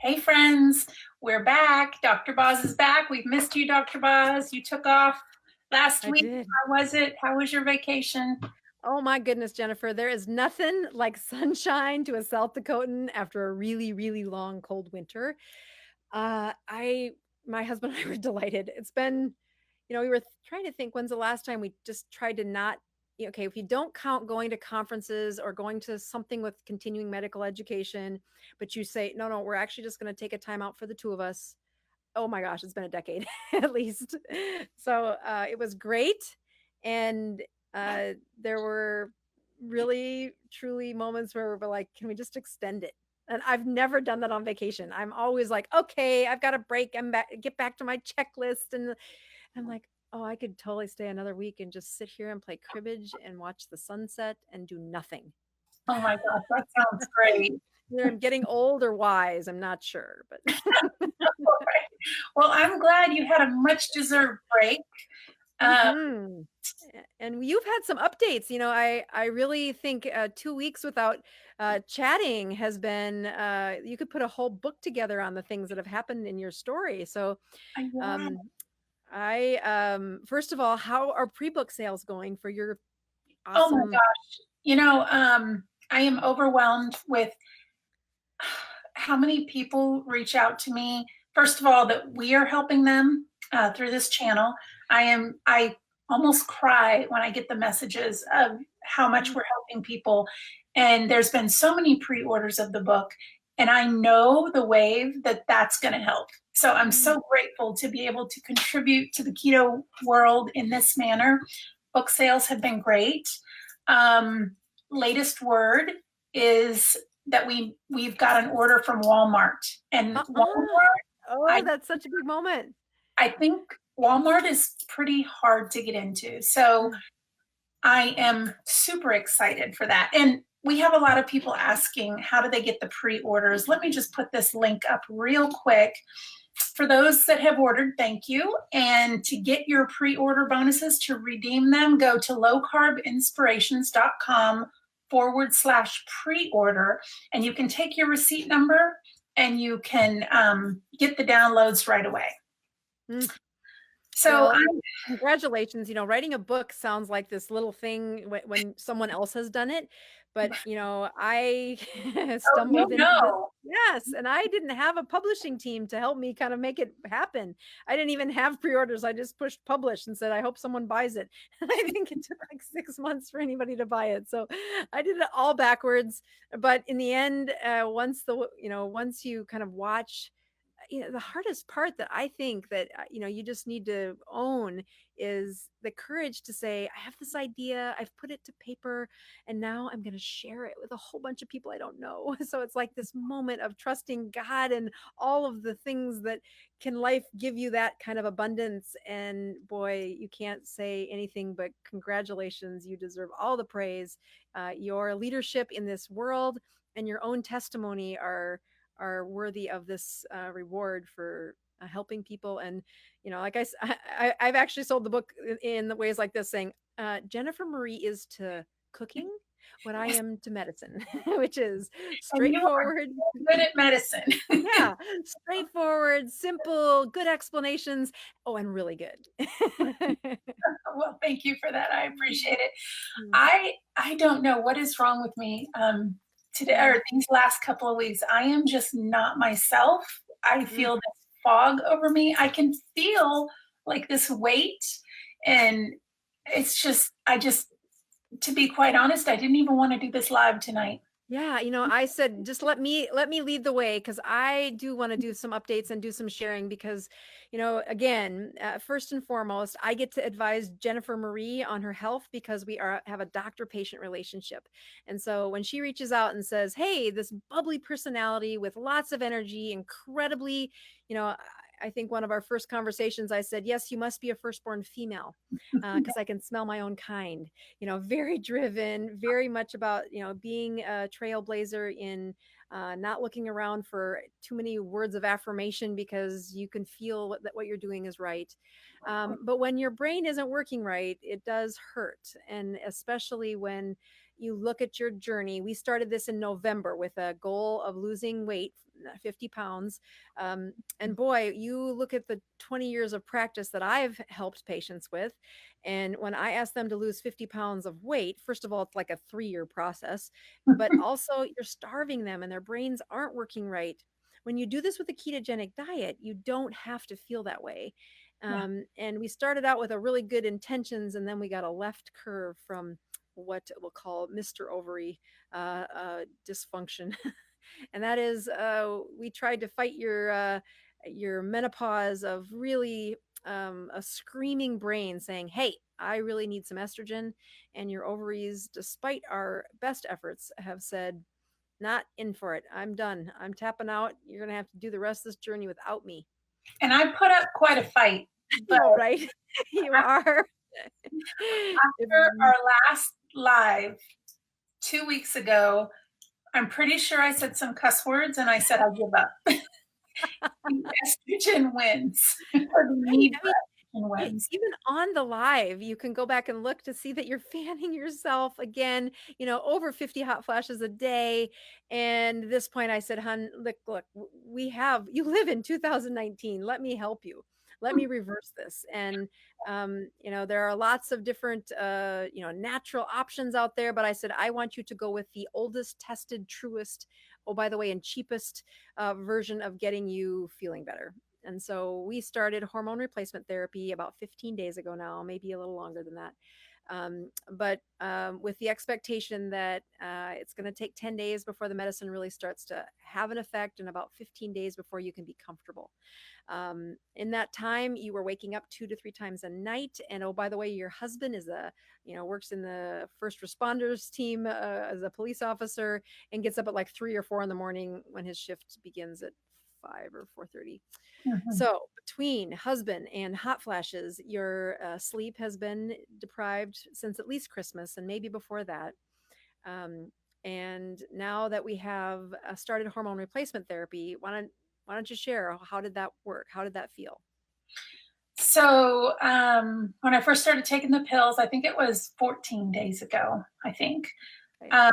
Hey friends, we're back. Dr. Boz is back. We've missed you, Dr. Boz. You took off last I week. did. How was it? How was your vacation? Oh my goodness, Jennifer, there is nothing like sunshine to a South Dakotan after a really, really long cold winter. I My husband and I were delighted. It's been, we were trying to think when's the last time we just tried to not, okay, if you don't count going to conferences or going to something with continuing medical education, but you say, no, no, we're actually just going to take a time out for the two of us. Oh my gosh, it's been a decade at least. So it was great. And there were really, truly moments where we're like, can we just extend it? And I've never done that on vacation. I'm always like, okay, I've got a break. I'm back, get back to my checklist. And I'm like, oh, I could totally stay another week and just sit here and play cribbage and watch the sunset and do nothing. Oh my gosh, that sounds great. Either I'm getting old or wise. I'm not sure, but Well, I'm glad you had a much deserved break. Uh, mhm. And you've had some updates. I really think 2 weeks without chatting has been you could put a whole book together on the things that have happened in your story. So, yeah. um I first of all, how are pre-book sales going for your Oh my awesome. gosh. I am overwhelmed with how many people reach out to me. First of all, that we are helping them through this channel. I almost cry when I get the messages of how much we're helping people. And there's been so many pre-orders of the book, and I know the wave that that's going to help. So I'm Mm. so grateful to be able to contribute to the keto world in this manner. Book sales have been great. Um, Latest word is that we've got an order from Walmart, and Uh-uh. I Oh, that's such a big moment. I think Walmart is pretty hard to get into. So I am super excited for that. And we have a lot of people asking, how do they get the pre-orders? Let me just put this link up real quick. For those that have ordered, thank you. And to get your pre-order bonuses, to redeem them, go to lowcarbinspirations.com/pre-order, and you can take your receipt number and you can get the downloads right away. Mm. So Well, congratulations. Writing a book sounds like this little thing when someone else has done it. But, I oh, you stumbled into this. know, Yes. And I didn't have a publishing team to help me kind of make it happen. I didn't even have pre orders. I just pushed publish and said, I hope someone buys it. And I think it took like 6 months for anybody to buy it. So I did it all backwards. But in the end, once you kind of watch, the hardest part that I think that you just need to own is the courage to say, I have this idea, I've put it to paper, and now I'm going to share it with a whole bunch of people I don't know. So it's like this moment of trusting God and all of the things that can life give you, that kind of abundance. And boy, you can't say anything but congratulations. You deserve all the praise. Your leadership in this world and your own testimony are worthy of this reward for helping people. And like I've actually sold the book in the ways like this, saying Jennifer Marie is to cooking what I am to medicine, which is and you are straightforward. good at medicine. Yeah, straightforward, simple, good explanations. Oh, and really good. Well, thank you for that. I appreciate it. Mm, I don't know what is wrong with me today or mm, these last couple of weeks. I am just not myself. I mm. feel this fog over me. I can feel like this weight, and it's just I just to be quite honest, I didn't even want to do this live tonight. Yeah, I said just let me lead the way, because I do want to do some updates and do some sharing, because again, first and foremost, I get to advise Jennifer Marie on her health because we have a doctor patient relationship. And so when she reaches out and says, hey, this bubbly personality with lots of energy, incredibly, I think one of our first conversations, I said, yes, you must be a firstborn female, because I can smell my own kind. Very driven, very much about, being a trailblazer in not looking around for too many words of affirmation, because you can feel what you're doing is right. But when your brain isn't working right, it does hurt. And especially when, you look at your journey. We started this in November with a goal of losing weight, 50 pounds. And boy, you look at the 20 years of practice that I've helped patients with. And when I ask them to lose 50 pounds of weight, first of all, it's like a 3-year process, but also you're starving them and their brains aren't working right. When you do this with a ketogenic diet, you don't have to feel that way. Yeah. And we started out with a really good intentions, and then we got a left curve from what we'll call Mr. Ovary dysfunction. And that is, we tried to fight your menopause of really a screaming brain saying, hey, I really need some estrogen. And your ovaries, despite our best efforts, have said, not in for it. I'm done. I'm tapping out. You're going to have to do the rest of this journey without me. And I put up quite a fight, but No, right? You are. after our last live 2 weeks ago, I'm pretty sure I said some cuss words and I said, I give up. Estrogen wins. Or the need for estrogen wins. Even on the live, you can go back and look to see that you're fanning yourself again, over 50 hot flashes a day. And at this point I said, hun, look, you live in 2019. Let me help you. Let me reverse this. And, there are lots of different, natural options out there, but I said, I want you to go with the oldest, tested, truest, oh, by the way, and cheapest version of getting you feeling better. And so we started hormone replacement therapy about 15 days ago now, maybe a little longer than that. But with the expectation that it's going to take 10 days before the medicine really starts to have an effect, and about 15 days before you can be comfortable. In that time, you were waking up 2 to 3 times a night. And oh, by the way, your husband is works in the first responders team as a police officer, and gets up at like 3 or 4 in the morning when his shift begins at 5 or 4:30. Mhm. So between husband and hot flashes, your sleep has been deprived since at least Christmas, and maybe before that. And now that we have started hormone replacement therapy, why don't you share, how did that work? How did that feel? So when I first started taking the pills, I think it was 14 days ago, I think. Okay.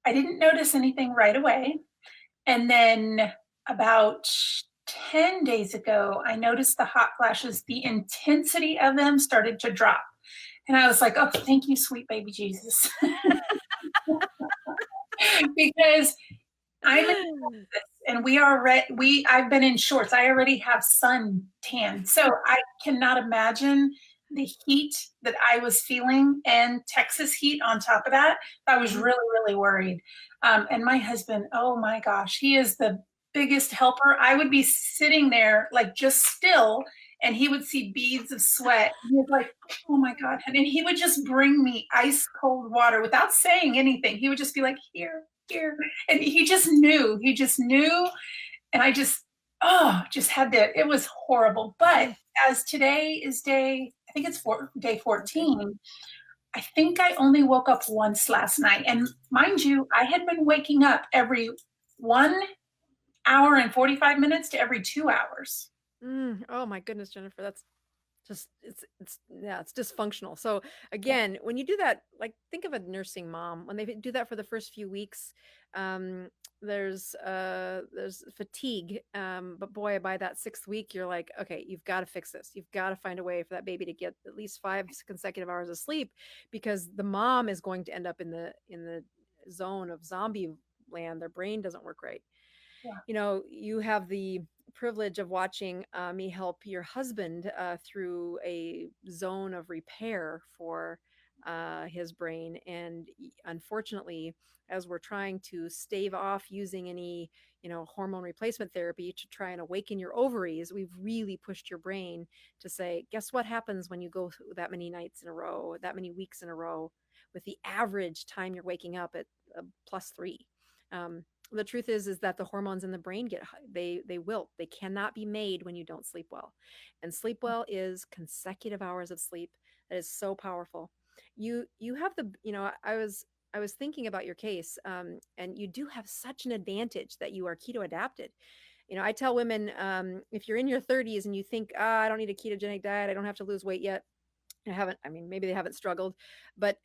I didn't notice anything right away. And then about 10 days ago, I noticed the hot flashes, the intensity of them started to drop. And I was like, oh, thank you, sweet baby Jesus. Because I'm in Texas, and I've been in shorts. I already have sun tan. So I cannot imagine the heat that I was feeling, and Texas heat on top of that. I was really, really worried. And my husband, oh my gosh, he is the biggest helper. I would be sitting there like just still, and he would see beads of sweat. He was like, oh my God. And he would just bring me ice cold water without saying anything. He would just be like, here. And he just knew. And I just had to, it was horrible. But as today is day 14, I think I only woke up once last night. And mind you, I had been waking up every 1 hour and 45 minutes to every 2 hours. Oh my goodness, Jennifer, that's just, it's dysfunctional. So again, when you do that, like think of a nursing mom, when they do that for the first few weeks, there's fatigue. But boy, by that 6th week, you're like, okay, you've got to fix this. You've got to find a way for that baby to get at least 5 consecutive hours of sleep, because the mom is going to end up in the zone of zombie land. Their brain doesn't work right. Yeah. You have the privilege of watching me help your husband through a zone of repair for his brain. And unfortunately, as we're trying to stave off using any, hormone replacement therapy to try and awaken your ovaries, we've really pushed your brain to say, guess what happens when you go through that many nights in a row, that many weeks in a row, with the average time you're waking up at +3. The truth is that the hormones in the brain they wilt. They cannot be made when you don't sleep well. And sleep well is consecutive hours of sleep. That is so powerful. You have I was thinking about your case, and you do have such an advantage that you are keto adapted. I tell women, if you're in your 30s and you think, I don't need a ketogenic diet, I don't have to lose weight yet. Maybe they haven't struggled, but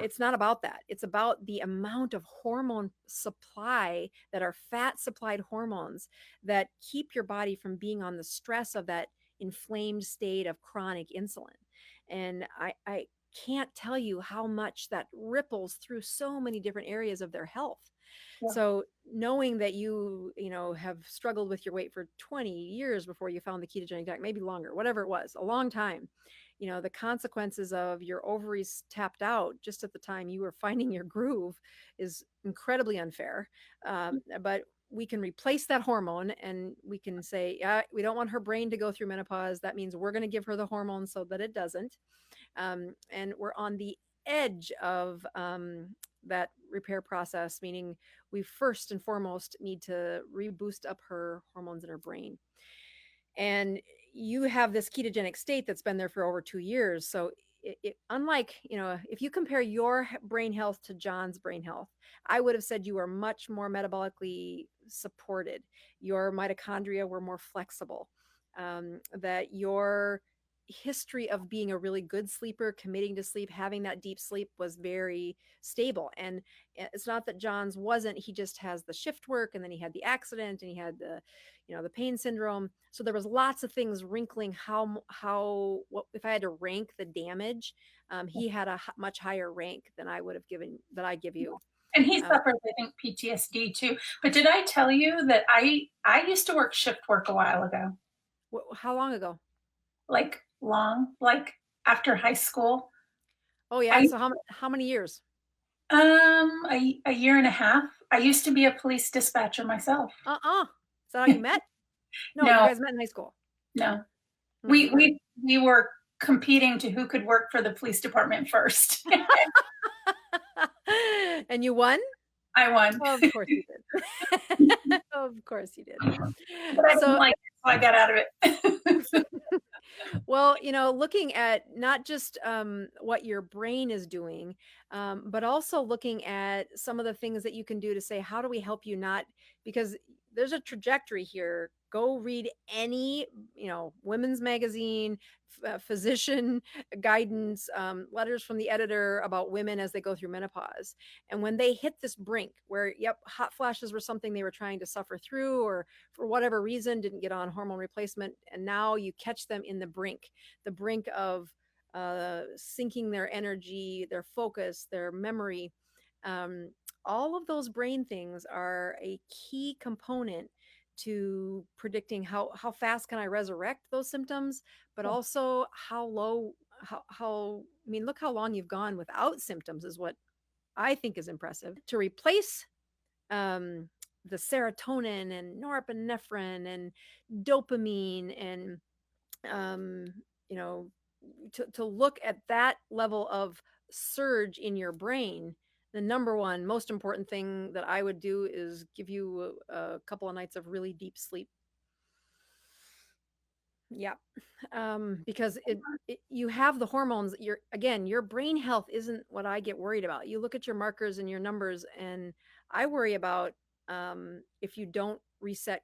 it's not about that. It's about the amount of hormone supply that are fat supplied hormones that keep your body from being on the stress of that inflamed state of chronic insulin. And I can't tell you how much that ripples through so many different areas of their health. Yeah. So knowing that you know, have struggled with your weight for 20 years before you found the ketogenic diet, maybe longer, whatever it was, a long time, you know, the consequences of your ovaries tapped out just at the time you were finding your groove is incredibly unfair. But we can replace that hormone, and we can say, yeah, we don't want her brain to go through menopause. That means we're going to give her the hormone so that it doesn't. And we're on the edge of that repair process, meaning we first and foremost need to reboost up her hormones in her brain. And you have this ketogenic state that's been there for over 2 years. So unlike, you know, if you compare your brain health to John's brain health, I would have said you were much more metabolically supported. Your mitochondria were more flexible, that your history of being a really good sleeper, committing to sleep, having that deep sleep was very stable. And it's not that John's wasn't, he just has the shift work, and then he had the accident, and he had the, you know, the pain syndrome. So there was lots of things wrinkling what if I had to rank the damage, he had a much higher rank than I would have given, that I give you. And he suffers, I think, PTSD too. But did I tell you that I used to work shift work a while ago? How long ago? Like long, like after high school. Oh yeah. I So how many years? a year and a half. I used to be a police dispatcher myself. Is that how you met? No, you No, guys met in high school. no. Weird. We were competing to who could work for the police department first. And you won? I won. Of course you did. Of course you did. But I didn't like it, so I got out of it. Well, you know, looking at not just what your brain is doing, but also looking at some of the things that you can do to say, how do we help you not, because there's a trajectory here. Go read any, you know, women's magazine, physician guidance, letters from the editor about women as they go through menopause. And when they hit this brink where, yep, hot flashes were something they were trying to suffer through, or for whatever reason didn't get on hormone replacement, and now you catch them in the brink of sinking their energy, their focus, their memory. All of those brain things are a key component to predicting how fast can I resurrect those symptoms, but also how low, how I mean, look how long you've gone without symptoms is what I think is impressive. To replace the serotonin and norepinephrine and dopamine and you know, to look at that level of surge in your brain, the number one most important thing that I would do is give you a couple of nights of really deep sleep. Yeah. Because you have the hormones. Your brain health isn't what I get worried about. You look at your markers and your numbers, and I worry about if you don't reset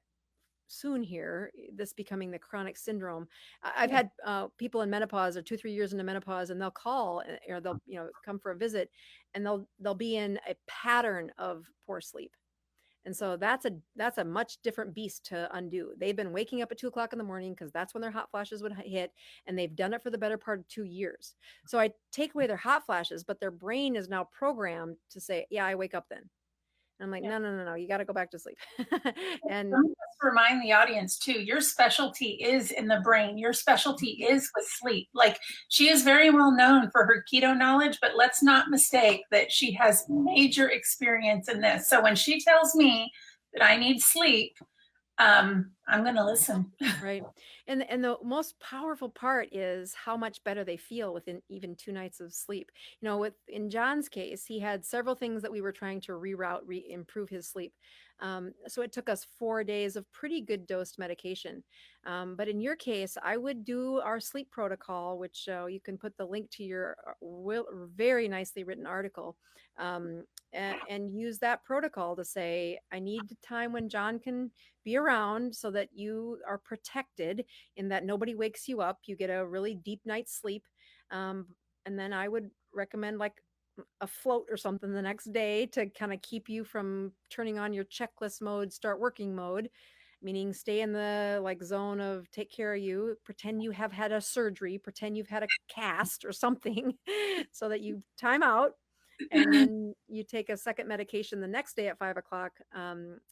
soon here, this becoming the chronic syndrome. I've had people in menopause or 2-3 years into menopause, and they'll call, or they'll, you know, come for a visit, and they'll be in a pattern of poor sleep. And so that's a much different beast to undo. They've been waking up at 2 o'clock in the morning because that's when their hot flashes would hit, and they've done it for the better part of 2 years. So I take away their hot flashes, but their brain is now programmed to say, yeah, I wake up then. And I'm like, no, you got to go back to sleep. And Let me just remind the audience too, your specialty is in the brain. Your specialty is with sleep. Like, she is very well known for her keto knowledge, but let's not mistake that she has major experience in this. So when she tells me that I need sleep, I'm going to listen. right. And the most powerful part is how much better they feel within even 2 nights of sleep. You know, in John's case, he had several things that we were trying to improve his sleep. So it took us 4 days of pretty good dosed medication. But in your case, I would do our sleep protocol, which you can put the link to your very nicely written article, and use that protocol to say, I need time when John can be around so that you are protected, in that nobody wakes you up. You get a really deep night's sleep. And then I would recommend, like a float or something the next day to kind of keep you from turning on your checklist mode, start working mode, meaning stay in the like zone of take care of you, pretend you have had a surgery, pretend you've had a cast or something so that you time out and then you take a second medication the next day at 5 o'clock.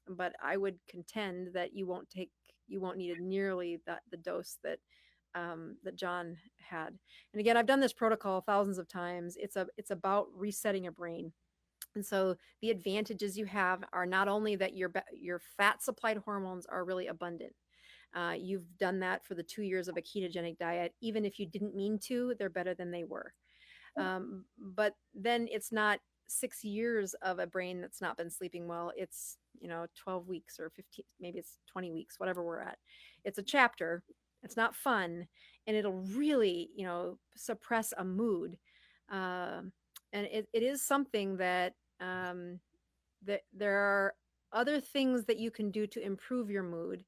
But I would contend that you won't need nearly the dose that John had. And again, I've done this protocol thousands of times. It's about resetting your brain. And so the advantages you have are not only that your fat supplied hormones are really abundant. You've done that for the 2 years of a ketogenic diet. Even if you didn't mean to, they're better than they were. But then it's not 6 years of a brain that's not been sleeping well. It's 12 weeks or 15, maybe it's 20 weeks, whatever we're at. It's a chapter. It's not fun, and it'll really suppress a mood. And it is something that that there are other things that you can do to improve your mood.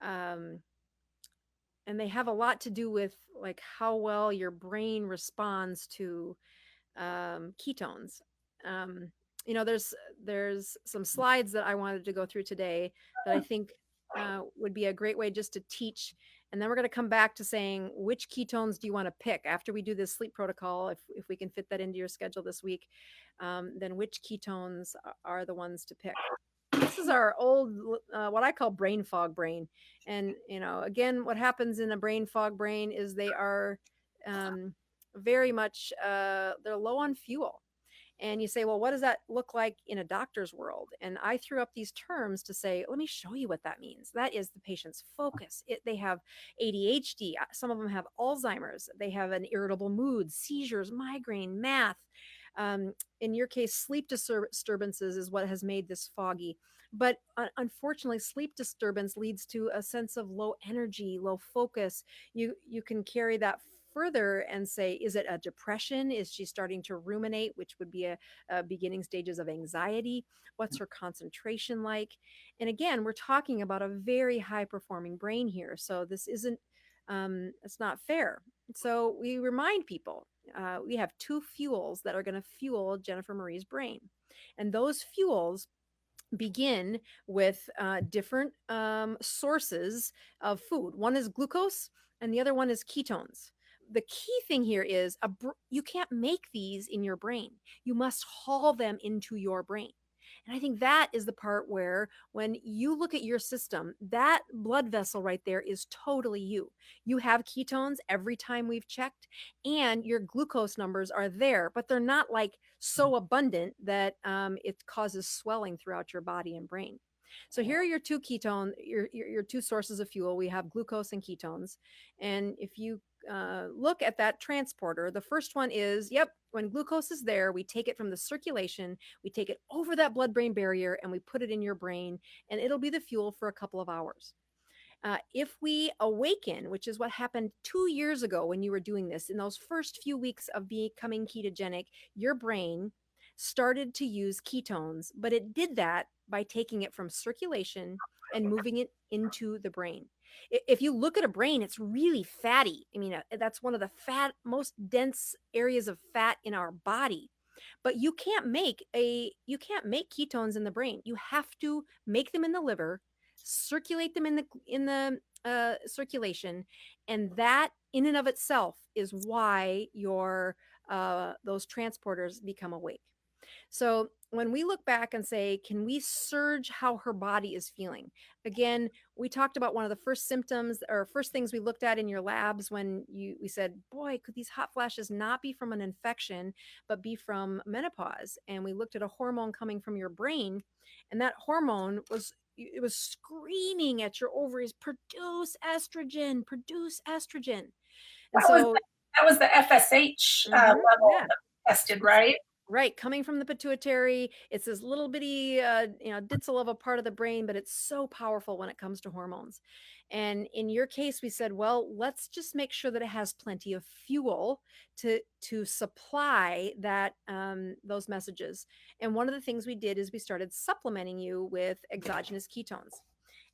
And they have a lot to do with like how well your brain responds to ketones. There's some slides that I wanted to go through today that I think would be a great way just to teach. And then we're going to come back to saying which ketones do you want to pick after we do this sleep protocol. If we can fit that into your schedule this week, then which ketones are the ones to pick. This is our old, what I call brain fog brain. And, again, what happens in a brain fog brain is they are very much, they're low on fuel. And you say, well, what does that look like in a doctor's world? And I threw up these terms to say, let me show you what that means. That is the patient's focus. They have ADHD. Some of them have Alzheimer's. They have an irritable mood, seizures, migraine, math. In your case, sleep disturbances is what has made this foggy. But unfortunately, sleep disturbance leads to a sense of low energy, low focus. You can carry that further and say, is it a depression? Is she starting to ruminate, which would be a beginning stages of anxiety? What's her concentration like? And again, we're talking about a very high performing brain here. So this isn't, it's not fair. So we remind people, we have two fuels that are going to fuel Jennifer Marie's brain. And those fuels begin with different sources of food. One is glucose and the other one is ketones. The key thing here is you can't make these in your brain. You must haul them into your brain. And I think that is the part where when you look at your system, that blood vessel right there is totally you. You have ketones every time we've checked, and your glucose numbers are there, but they're not like so abundant that it causes swelling throughout your body and brain. So here are your two ketone, your two sources of fuel. We have glucose and ketones. And if you look at that transporter, the first one is, when glucose is there, we take it from the circulation, we take it over that blood-brain barrier, and we put it in your brain, and it'll be the fuel for a couple of hours. If we awaken, which is what happened 2 years ago when you were doing this, in those first few weeks of becoming ketogenic, your brain started to use ketones, but it did that by taking it from circulation and moving it into the brain. If you look at a brain, it's really fatty. I mean, that's one of the most dense areas of fat in our body. But you can't make ketones in the brain. You have to make them in the liver, circulate them in the circulation, and that in and of itself is why those transporters become awake. So when we look back and say, can we surge how her body is feeling? Again, we talked about one of the first symptoms or first things we looked at in your labs when we said, boy, could these hot flashes not be from an infection, but be from menopause? And we looked at a hormone coming from your brain, and that hormone was screaming at your ovaries, produce estrogen, produce estrogen. And that was the FSH level tested, right? Right. Coming from the pituitary, it's this little bitty, ditzel of a part of the brain, but it's so powerful when it comes to hormones. And in your case, we said, well, let's just make sure that it has plenty of fuel to supply that those messages. And one of the things we did is we started supplementing you with exogenous ketones.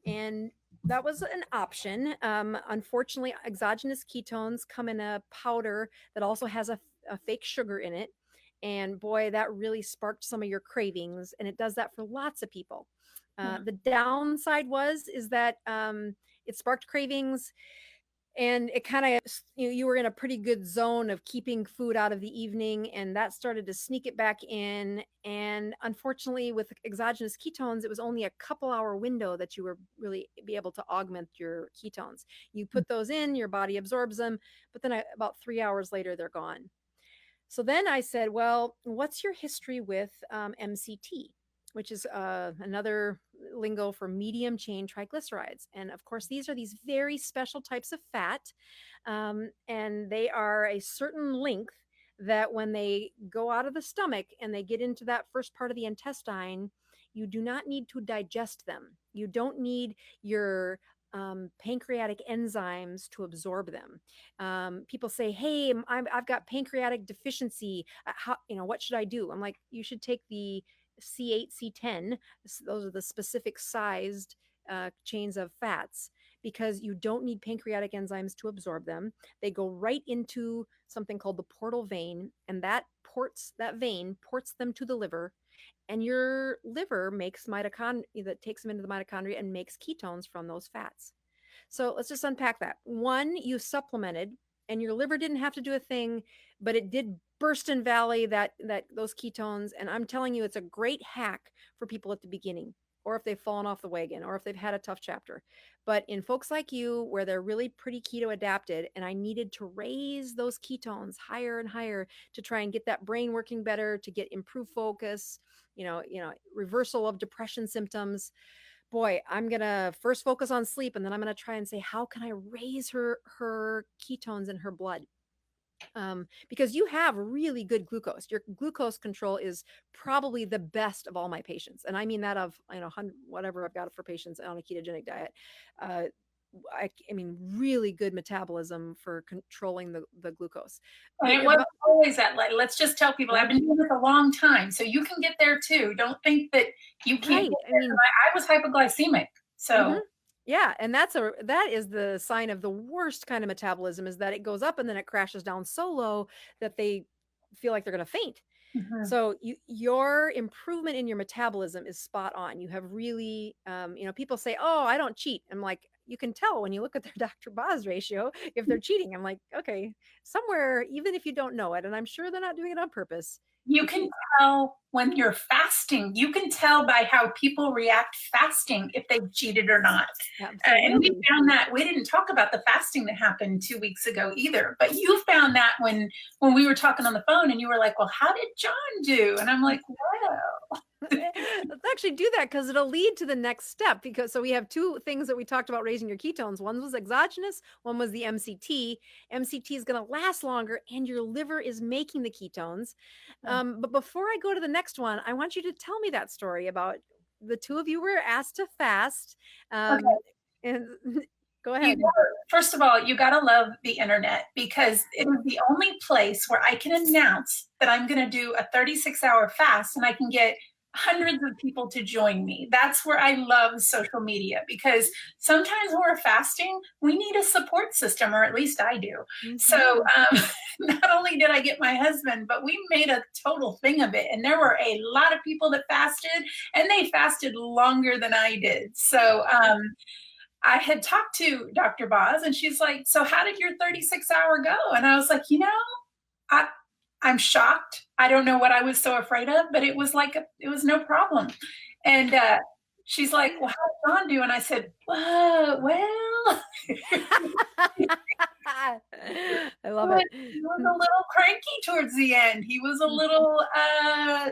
And that was an option. Unfortunately, exogenous ketones come in a powder that also has a fake sugar in it. And boy, that really sparked some of your cravings. And it does that for lots of people. Yeah. The downside is that it sparked cravings, and it kind of, you were in a pretty good zone of keeping food out of the evening, and that started to sneak it back in. And unfortunately, with exogenous ketones, it was only a couple hour window that you were really be able to augment your ketones. You put those in, your body absorbs them, but then about 3 hours later, they're gone. So then I said, well, what's your history with MCT, which is another lingo for medium chain triglycerides? And of course, these are these very special types of fat, and they are a certain length that when they go out of the stomach and they get into that first part of the intestine, you do not need to digest them. You don't need your pancreatic enzymes to absorb them. People say, "Hey, I've got pancreatic deficiency. What should I do?" I'm like, you should take the C8, C10. Those are the specific sized chains of fats, because you don't need pancreatic enzymes to absorb them. They go right into something called the portal vein, and that vein ports them to the liver, and your liver makes mitochondria that takes them into the mitochondria and makes ketones from those fats. So let's just unpack that. One, you supplemented, and your liver didn't have to do a thing, but it did burst and valley those ketones. And I'm telling you, it's a great hack for people at the beginning, or if they've fallen off the wagon, or if they've had a tough chapter. But in folks like you, where they're really pretty keto adapted, and I needed to raise those ketones higher and higher to try and get that brain working better, to get improved focus, reversal of depression symptoms. Boy, I'm going to first focus on sleep, and then I'm going to try and say, how can I raise her ketones in her blood? Because you have really good glucose. Your glucose control is probably the best of all my patients. And I mean that of, whatever I've got for patients on a ketogenic diet. I mean, really good metabolism for controlling the glucose. And it wasn't always that light. Let's just tell people, I've been doing this a long time, so you can get there too. Don't think that you can't get there. I was hypoglycemic, so. Yeah, and that is the sign of the worst kind of metabolism, is that it goes up and then it crashes down so low that they feel like they're going to faint. So your improvement in your metabolism is spot on. You have really, people say, "Oh, I don't cheat." I'm like, you can tell when you look at their Dr. Boz ratio if they're cheating. I'm like, okay, somewhere, even if you don't know it, and I'm sure they're not doing it on purpose. You can tell when you're fasting. You can tell by how people react fasting if they've cheated or not. And we found that. We didn't talk about the fasting that happened 2 weeks ago either, but you found that when we were talking on the phone, and you were like, well, how did John do? And I'm like, well. Let's actually do that, because it'll lead to the next step. So we have two things that we talked about raising your ketones. One was exogenous, one was the MCT. MCT is going to last longer, and your liver is making the ketones. But before I go to the next one, I want you to tell me that story about the two of you were asked to fast. And go ahead. First of all, you got to love the internet, because it is the only place where I can announce that I'm going to do a 36-hour fast, and I can get hundreds of people to join me. That's where I love social media, because sometimes when we're fasting, we need a support system, or at least I do. So not only did I get my husband, but we made a total thing of it. And there were a lot of people that fasted, and they fasted longer than I did. So I had talked to Dr. Boz, and she's like, so how did your 36-hour go? And I was like, I'm shocked. I don't know what I was so afraid of, but it was no problem. And she's like, well, how did John do? And I said, well. I love it. He was a little cranky towards the end. He was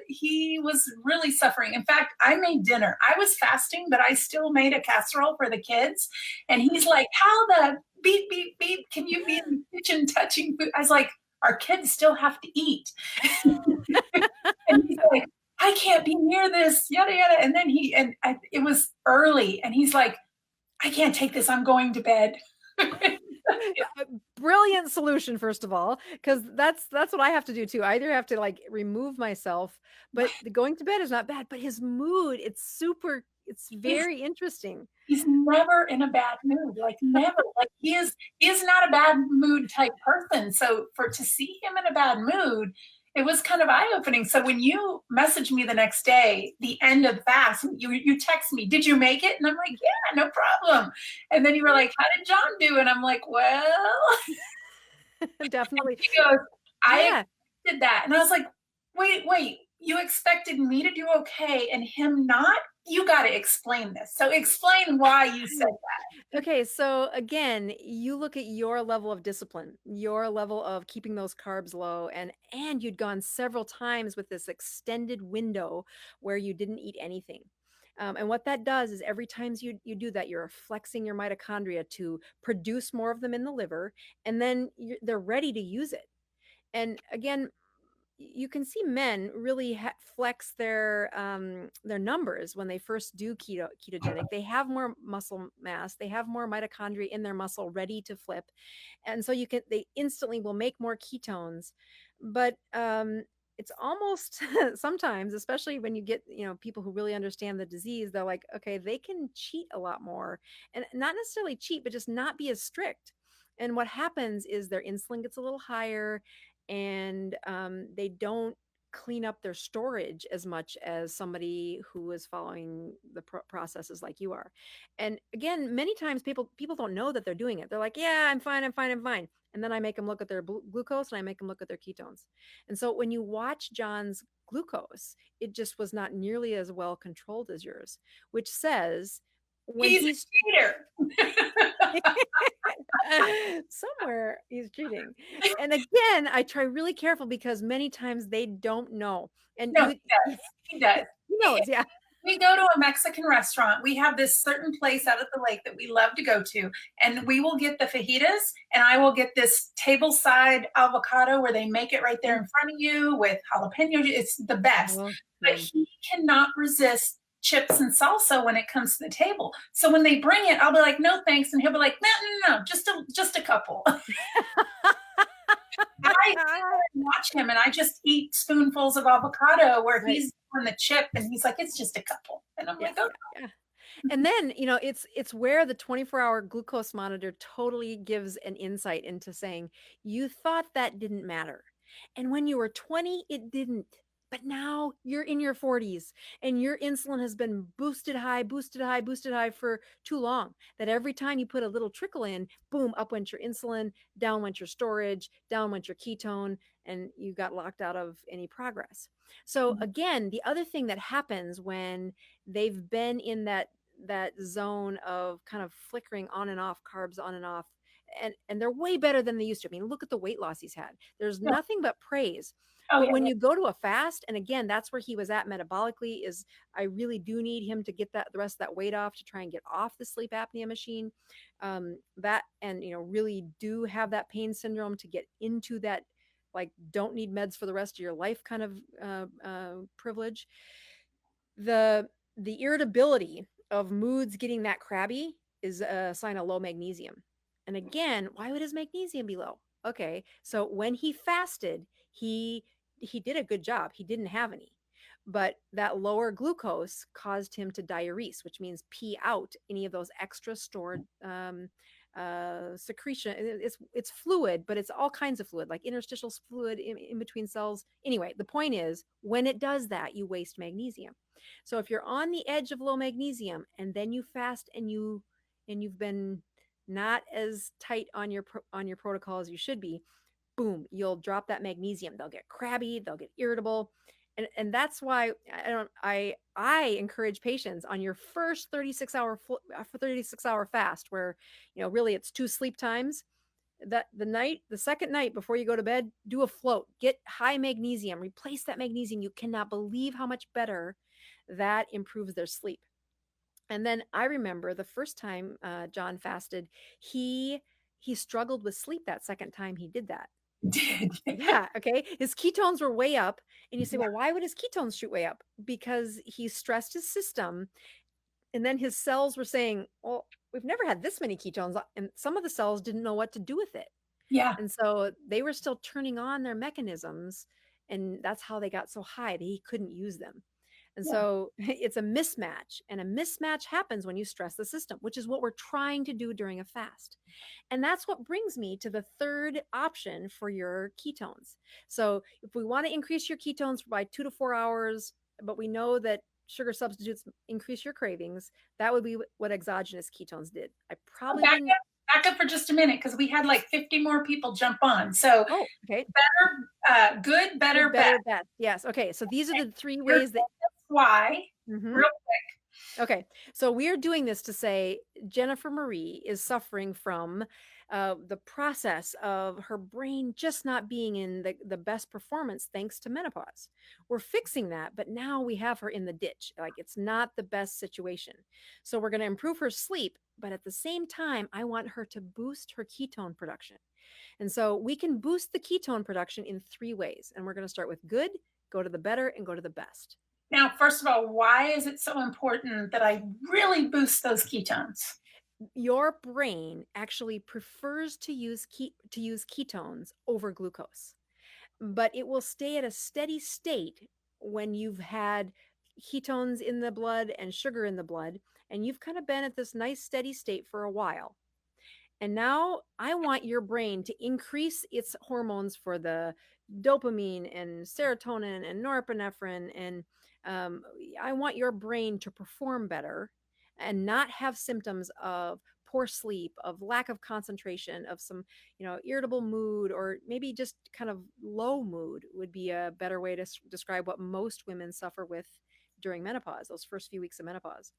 he was really suffering. In fact, I made dinner. I was fasting, but I still made a casserole for the kids. And he's like, how the beep, beep, beep, can you be in the kitchen touching food? I was like, our kids still have to eat. And he's like, I can't be near this, yada, yada. And then it was early, and he's like, I can't take this. I'm going to bed. Brilliant solution, first of all, because that's what I have to do too. I either have to remove myself, but going to bed is not bad. But his mood, it's very interesting. He's never in a bad mood, never. He is not a bad mood type person. So to see him in a bad mood it was kind of eye-opening. So when you messaged me the next day, the end of the fast, you text me, did you make it? And I'm like, yeah, no problem. And then you were like, how did John do? And I'm like, well, Definitely. he goes, I Yeah. did that. And I was like, wait, you expected me to do okay and him not? You got to explain this. So explain why you said that. Okay, so again, you look at your level of discipline, your level of keeping those carbs low, and you'd gone several times with this extended window where you didn't eat anything. And what that does is every time you do that, you're flexing your mitochondria to produce more of them in the liver, and then they're ready to use it. And again, you can see men really flex their numbers when they first do ketogenic. They have more muscle mass, they have more mitochondria in their muscle ready to flip, and so they instantly will make more ketones. But it's almost sometimes, especially when you get people who really understand the disease, they're like, okay, they can cheat a lot more, and not necessarily cheat, but just not be as strict. And what happens is their insulin gets a little higher, and they don't clean up their storage as much as somebody who is following the processes like you are. And again, many times people don't know that they're doing it. They're like, yeah, I'm fine, I'm fine, I'm fine. And then I make them look at their glucose, and I make them look at their ketones. And so when you watch John's glucose, it just was not nearly as well controlled as yours, which says when He's a he's cheater. somewhere he's cheating. And again, I try really careful because many times they don't know. And No, he does. He does. he knows, yeah. We go to a Mexican restaurant. We have this certain place out at the lake that we love to go to, and we will get the fajitas, and I will get this table-side avocado where they make it right there in front of you with jalapeno. It's the best. But he cannot resist chips and salsa when it comes to the table. So when they bring it, I'll be like, no, thanks. And he'll be like, no, just a couple. I watch him and I just eat spoonfuls of avocado where he's on the chip and he's like, it's just a couple. And I'm like, okay. Yeah. And then, it's where the 24-hour glucose monitor totally gives an insight into saying, you thought that didn't matter. And when you were 20, it didn't. But now you're in your 40s and your insulin has been boosted high, boosted high, boosted high for too long, that every time you put a little trickle in, boom, up went your insulin, down went your storage, down went your ketone, and you got locked out of any progress. So again, the other thing that happens when they've been in that zone of kind of flickering on and off carbs, on and off, and they're way better than they used to. I mean, look at the weight loss he's had. There's nothing but praise. But when you go to a fast, and again, that's where he was at metabolically, is I really do need him to get the rest of that weight off to try and get off the sleep apnea machine. Really do have that pain syndrome to get into that, like, don't need meds for the rest of your life kind of privilege. The irritability of moods getting that crabby is a sign of low magnesium. And again, why would his magnesium be low? Okay, so when he fasted, he did a good job. He didn't have any, but that lower glucose caused him to diurese, which means pee out any of those extra stored secretion. It's fluid, but it's all kinds of fluid, like interstitial fluid in between cells. Anyway, the point is, when it does that, you waste magnesium. So if you're on the edge of low magnesium and then you fast and you've been not as tight on your protocol as you should be, boom, you'll drop that magnesium. They'll get crabby, they'll get irritable. And that's why I encourage patients on your first 36-hour fast, where really it's 2 sleep times, that the second night before you go to bed, do a float, get high magnesium, replace that magnesium. You cannot believe how much better that improves their sleep. And then I remember the first time John fasted, he struggled with sleep that second time he did that. Yeah. Okay. His ketones were way up. And you say, well, why would his ketones shoot way up? Because he stressed his system. And then his cells were saying, well, we've never had this many ketones. And some of the cells didn't know what to do with it. Yeah. And so they were still turning on their mechanisms. And that's how they got so high that he couldn't use them. And Yeah. so it's a mismatch. And a mismatch happens when you stress the system, which is what we're trying to do during a fast. And that's what brings me to the third option for your ketones. So if we want to increase your ketones by 2 to 4 hours, but we know that sugar substitutes increase your cravings, that would be what exogenous ketones did. I probably Back wouldn't. back up for just a minute because we had like 50 more people jump on. So Oh, okay. good, better, Good, bad. better, bad. Yes. Okay. So these are the three Here's ways that. why. Mhm. Real Okay, so we're doing this to say Jennifer Marie is suffering from the process of her brain just not being in the best performance thanks to menopause. We're fixing that, but now we have her in the ditch. Like it's not the best situation. So we're going to improve her sleep, but at the same time, I want her to boost her ketone production. And so we can boost the ketone production in three ways. And we're going to start with good, go to the better, and go to the best. Now, first of all, why is it so important that I really boost those ketones? Your brain actually prefers to use ketones over glucose, but it will stay at a steady state when you've had ketones in the blood and sugar in the blood, and you've kind of been at this nice steady state for a while. And now I want your brain to increase its hormones for the dopamine and serotonin and norepinephrine. And um, I want your brain to perform better and not have symptoms of poor sleep, of lack of concentration, of some, irritable mood, or maybe just kind of low mood would be a better way to describe what most women suffer with during menopause, those first few weeks of menopause.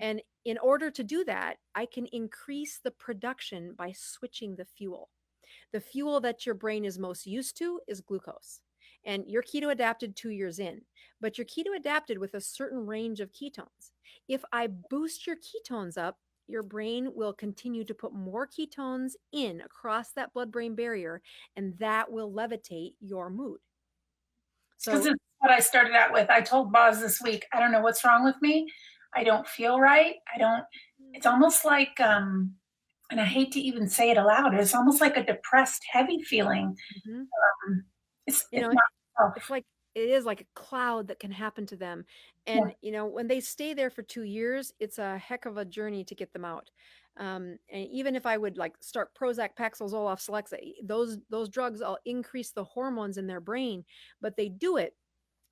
And in order to do that, I can increase the production by switching the fuel. The fuel that your brain is most used to is glucose. And you're keto adapted 2 years in, but you're keto adapted with a certain range of ketones. If I boost your ketones up, your brain will continue to put more ketones in across that blood brain barrier, and that will levitate your mood. Because So, it's what I started out with. I told Boz this week, I don't know what's wrong with me. I don't feel right. It's almost like, and I hate to even say it aloud, it's almost like a depressed, heavy feeling. mhm. Um, you it's know, not, oh, it's like it is like a cloud that can happen to them. yeah. And when they stay there for 2 years, it's a heck of a journey to get them out. And even if I would like start Prozac, Paxil, Zoloft, Celexa, those drugs all increase the hormones in their brain, but they do it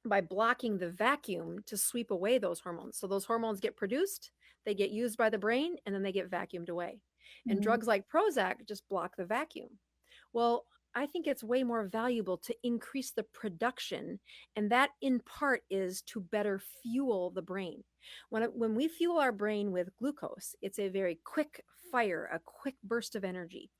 by blocking the vacuum to sweep away those hormones. So those hormones get produced, they get used by the brain, and then they get vacuumed away. And Mhm. drugs like Prozac just block the vacuum. Well, I think it's way more valuable to increase the production, and that in part is to better fuel the brain. When we fuel our brain with glucose, it's a very quick fire, a quick burst of energy.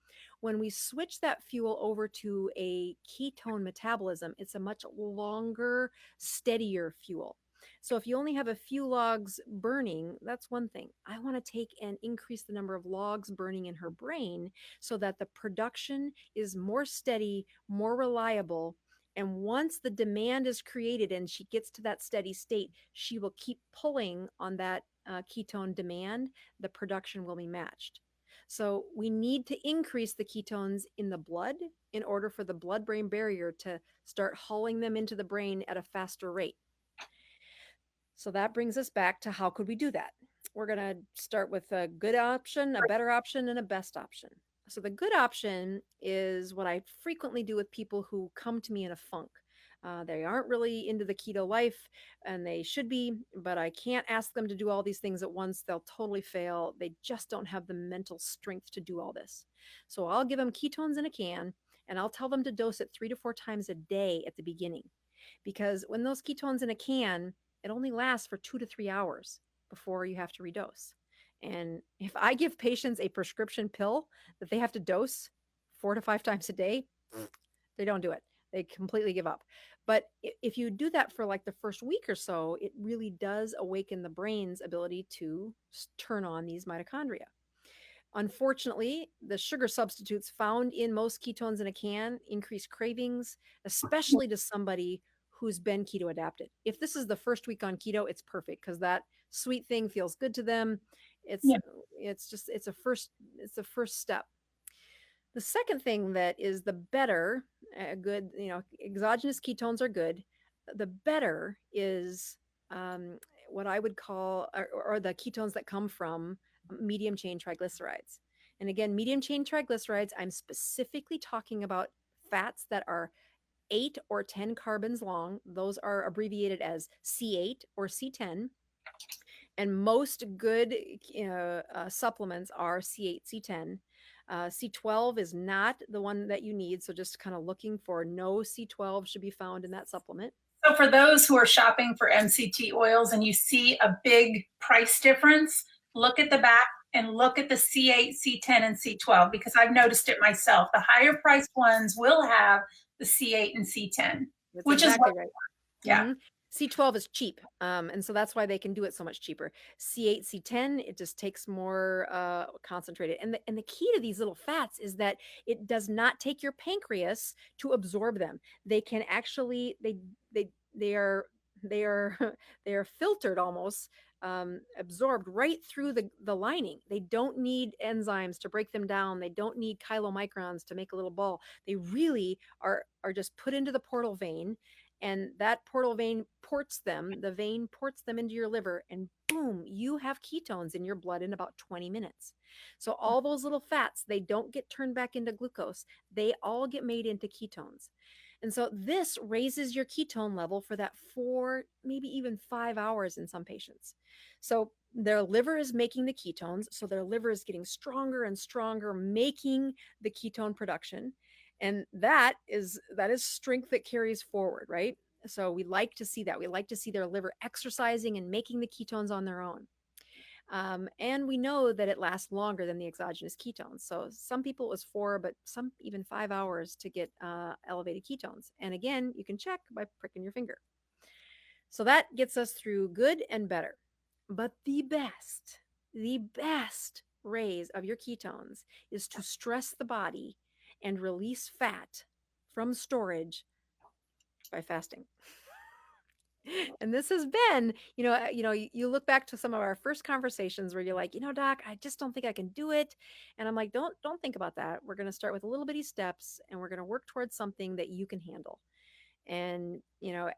When we switch that fuel over to a ketone metabolism, it's a much longer, steadier fuel. So if you only have a few logs burning, that's one thing. I want to take and increase the number of logs burning in her brain so that the production is more steady, more reliable. And once the demand is created and she gets to that steady state, she will keep pulling on that ketone demand. The production will be matched. So we need to increase the ketones in the blood in order for the blood brain barrier to start hauling them into the brain at a faster rate. So that brings us back to how could we do that? We're going to start with a good option, a better option, and a best option. So the good option is what I frequently do with people who come to me in a funk. They aren't really into the keto life, and they should be, but I can't ask them to do all these things at once. They'll totally fail. They just don't have the mental strength to do all this. So I'll give them ketones in a can, and I'll tell them to dose it 3 to 4 times a day at the beginning. Because when those ketones in a can, it only lasts for 2 to 3 hours before you have to redose. And if I give patients a prescription pill that they have to dose 4 to 5 times a day, they don't do it. They completely give up. But if you do that for like the first week or so, it really does awaken the brain's ability to turn on these mitochondria. Unfortunately, the sugar substitutes found in most ketones in a can increase cravings, especially to somebody who's been keto adapted. If this is the first week on keto, it's perfect because that sweet thing feels good to them. It's Yeah. it's a first step. The second thing that is the better, good, exogenous ketones are good. The better is um, what I would call, or the ketones that come from medium chain triglycerides. And again, medium chain triglycerides, I'm specifically talking about fats that are 8 or 10 carbons long. Those are abbreviated as C8 or C10. And most good supplements are C8, C10. C12 is not the one that you need. So just kind of looking for no C12 should be found in that supplement. So for those who are shopping for MCT oils and you see a big price difference, look at the back and look at the C8, C10, and C12 because I've noticed it myself. The higher priced ones will have the C8 and C10, That's which is exactly what, right. yeah. Mhm. C12 is cheap. And so that's why they can do it so much cheaper. C8, C10, it just takes more concentrated. And the key to these little fats is that it does not take your pancreas to absorb them. They can actually, they are, they are, they are filtered almost, absorbed right through the lining. They don't need enzymes to break them down. They don't need chylomicrons to make a little ball. They really are just put into the portal vein, and that portal vein ports them, the vein ports them into your liver, and boom, you have ketones in your blood in about 20 minutes. So all those little fats, they don't get turned back into glucose. They all get made into ketones. And so this raises your ketone level for that 4, maybe even 5 hours in some patients. So their liver is making the ketones. So their liver is getting stronger and stronger, making the ketone production. And that is strength that carries forward, right? So we like to see that. We like to see their liver exercising and making the ketones on their own. And we know that it lasts longer than the exogenous ketones. So some people it was 4, but some even 5 hours to get elevated ketones. And again, you can check by pricking your finger. So that gets us through good and better. But the best raise of your ketones is to stress the body and release fat from storage by fasting. And this has been, you look back to some of our first conversations where you're like, doc, I just don't think I can do it. And I'm like, don't think about that. We're going to start with little bitty steps and we're going to work towards something that you can handle. And,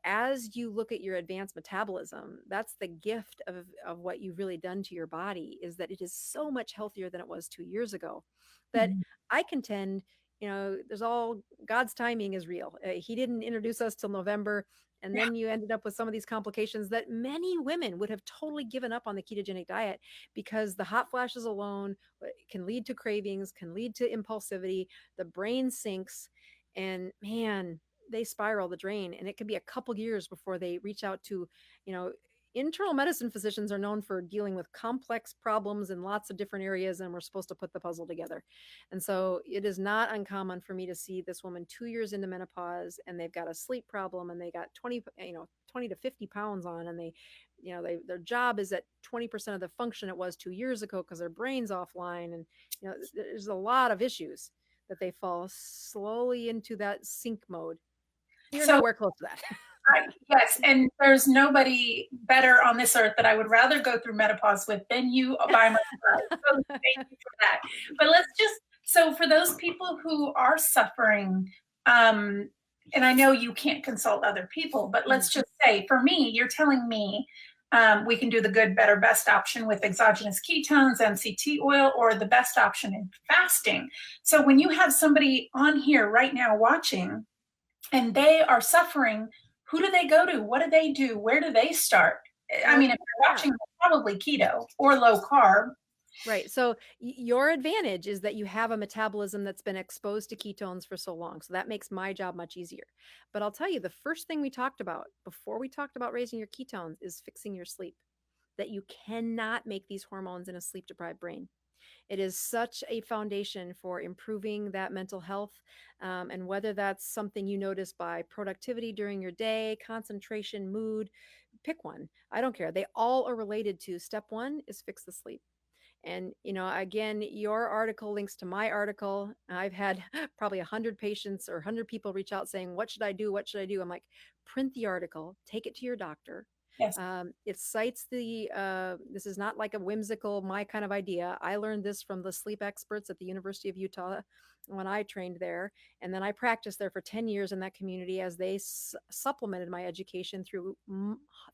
as you look at your advanced metabolism, that's the gift of what you've really done to your body, is that it is so much healthier than it was 2 years ago. That I contend, there's all God's timing is real. He didn't introduce us till November. And then you ended up with some of these complications that many women would have totally given up on the ketogenic diet, because the hot flashes alone can lead to cravings, can lead to impulsivity. The brain sinks, and man, they spiral the drain, and it could be a couple years before they reach out to, internal medicine physicians are known for dealing with complex problems in lots of different areas, and we're supposed to put the puzzle together. And so it is not uncommon for me to see this woman 2 years into menopause, and they've got a sleep problem, and they got 20 to 50 pounds on, and their job is at 20% of the function it was 2 years ago because their brain's offline. And, there's a lot of issues that they fall slowly into that sink mode. You're So nowhere close to that. yes, and there's nobody better on this earth that I would rather go through menopause with than you by my side. So thank you for that. But so for those people who are suffering, and I know you can't consult other people, but let's just say for me, you're telling me we can do the good, better, best option with exogenous ketones, MCT oil, or the best option in fasting. So when you have somebody on here right now watching and they are suffering, who do they go to? What do they do? Where do they start? I mean, if they're watching, probably keto or low carb. Right. So your advantage is that you have a metabolism that's been exposed to ketones for so long. So that makes my job much easier. But I'll tell you, the first thing we talked about before we talked about raising your ketones is fixing your sleep. That you cannot make these hormones in a sleep deprived brain. It is such a foundation for improving that mental health. And whether that's something you notice by productivity during your day, concentration, mood, pick one. I don't care. They all are related to step one is fix the sleep. And, again, your article links to my article. I've had probably 100 patients or 100 people reach out saying, what should I do? What should I do? I'm like, print the article, take it to your doctor. Yes. It cites this is not like a whimsical, my kind of idea. I learned this from the sleep experts at the University of Utah when I trained there. And then I practiced there for 10 years in that community as they supplemented my education through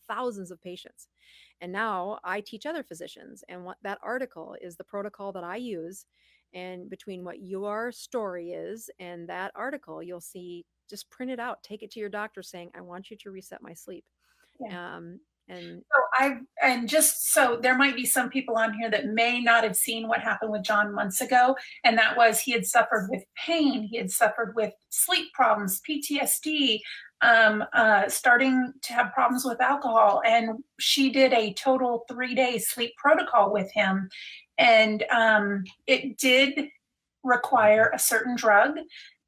thousands of patients. And now I teach other physicians. And what that article is the protocol that I use. And between what your story is and that article, you'll see just print it out, take it to your doctor saying, I want you to reset my sleep. Yeah. Um, and And just so there might be some people on here that may not have seen what happened with John months ago, and that was he had suffered with pain, he had suffered with sleep problems, PTSD, starting to have problems with alcohol, and she did a total 3-day sleep protocol with him, and it did require a certain drug,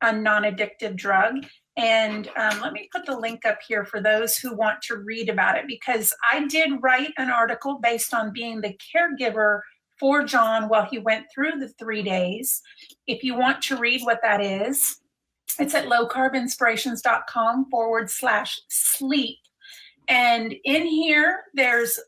a non-addictive drug. And let me put the link up here for those who want to read about it, because I did write an article based on being the caregiver for John while he went through the 3 days. If you want to read what that is, it's at lowcarbinspirations.com/sleep. And in here, there's